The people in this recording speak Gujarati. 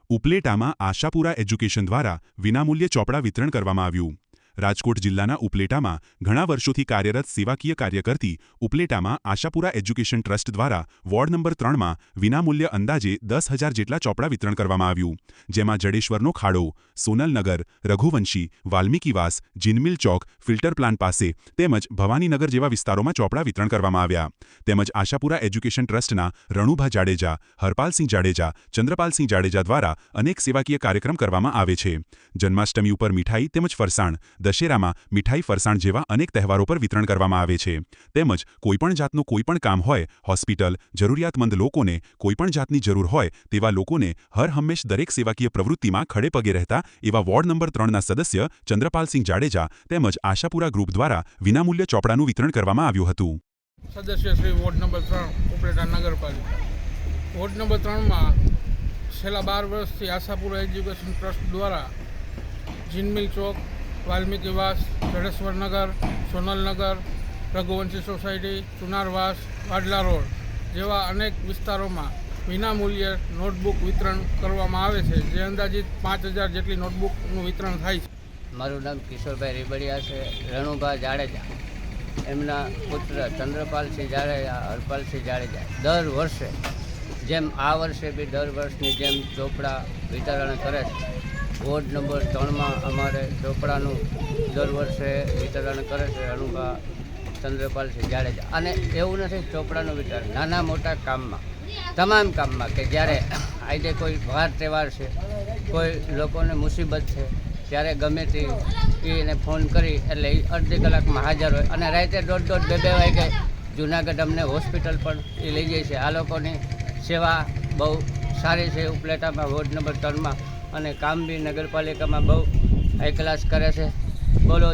ઉપલેટામાં આશાપુરા એજ્યુકેશન દ્વારા વિનામૂલ્યે ચોપડા વિતરણ કરવામાં આવ્યું। રાજકોટ જિલ્લાના ઉપલેટામાં ઘણા વર્ષોથી કાર્યરત સેવાકીય કાર્ય કરતી ઉપલેટામાં આશાપુરા એજ્યુકેશન ટ્રસ્ટ દ્વારા વોર્ડ નંબર 3માં વિનામૂલ્ય અંદાજે 10,000 જેટલા ચોપડા વિતરણ કરવામાં આવ્યું, જેમાં જડેશ્વરનો ખાડો, સોનલનગર, રઘુવંશી, વાલ્મીકીવાસ, જીનમિલ ચોક, ફિલ્ટર પ્લાન્ટ પાસે તેમજ ભવાનીનગર જેવા વિસ્તારોમાં ચોપડા વિતરણ કરવામાં આવ્યા। તેમજ આશાપુરા એજ્યુકેશન ટ્રસ્ટના રણુભા જાડેજા, હરપાલસિંહ જાડેજા, ચંદ્રપાલસિંહ જાડેજા દ્વારા અનેક સેવાકીય કાર્યક્રમ કરવામાં આવે છે। જન્માષ્ટમી ઉપર મીઠાઈ તેમજ ફરસાણ, દશેરામાં મીઠાઈ ફરસાણ જેવા અનેક તહેવારો પર વિતરણ કરવામાં આવે છે। તેમજ કોઈપણ જાતનું કોઈપણ કામ હોય, હોસ્પિટલ, જરૂરિયાતમંદ લોકોને કોઈપણ જાતની જરૂર હોય તેવા લોકોને હર હંમેશ દરેક સેવાકીય પ્રવૃત્તિમાં ખડે પગે રહેતા એવા વોર્ડ નંબર 3ના સદસ્ય ચંદ્રપાલસિંહ જાડેજા તેમજ આશાપુરા ગ્રુપ દ્વારા વિનામૂલ્ય ચોપડાનું વિતરણ કરવામાં આવ્યું હતું। સદસ્ય શ્રી વોર્ડ નંબર 3 ઉપલેટા નગરપાલિકા વોર્ડ નંબર 3માં છેલ્લા 12 વર્ષથી આશાપુરા એજ્યુકેશન ટ્રસ્ટ દ્વારા જીનમિલ ચોક, વાલ્મીકીવાસ, જડેશ્વરનગર, સોનલનગર, રઘુવંશી સોસાયટી, ચુનારવાસ, વાડલા રોડ જેવા અનેક વિસ્તારોમાં વિનામૂલ્યે નોટબુક વિતરણ કરવામાં આવે છે, જે અંદાજિત 5,000 જેટલી નોટબુકનું વિતરણ થાય છે। મારું નામ કિશોરભાઈ રીબડિયા છે। રણુભા જાડેજા એમના પુત્ર ચંદ્રપાલસિંહ જાડેજા, હરપાલસિંહ જાડેજા દર વર્ષે જેમ આ વર્ષે બી દર વર્ષની જેમ ચોપડા વિતરણ કરે છે। વોર્ડ નંબર 3માં અમારે ચોપડાનું દર વર્ષે વિતરણ કરે છે રણુભા ચંદ્રપાલસિંહ જાડેજા। અને એવું નથી ચોપડાનું વિતરણ, નાના મોટા કામમાં, તમામ કામમાં કે જ્યારે આજે કોઈ વાર તહેવાર છે, કોઈ લોકોને મુસીબત છે, ત્યારે ગમે તે એને ફોન કરી એટલે એ અડધી કલાકમાં હાજર હોય અને રાતે 1:30-2 વાગે જૂનાગઢ અમને હોસ્પિટલ પણ એ લઈ જાય છે। આ લોકોની સેવા બહુ સારી છે ઉપલેટામાં વોર્ડ નંબર 3માં, અને કામ બી નગરપાલિકામાં બહુ હાઈ ક્લાસ કરે છે। બોલો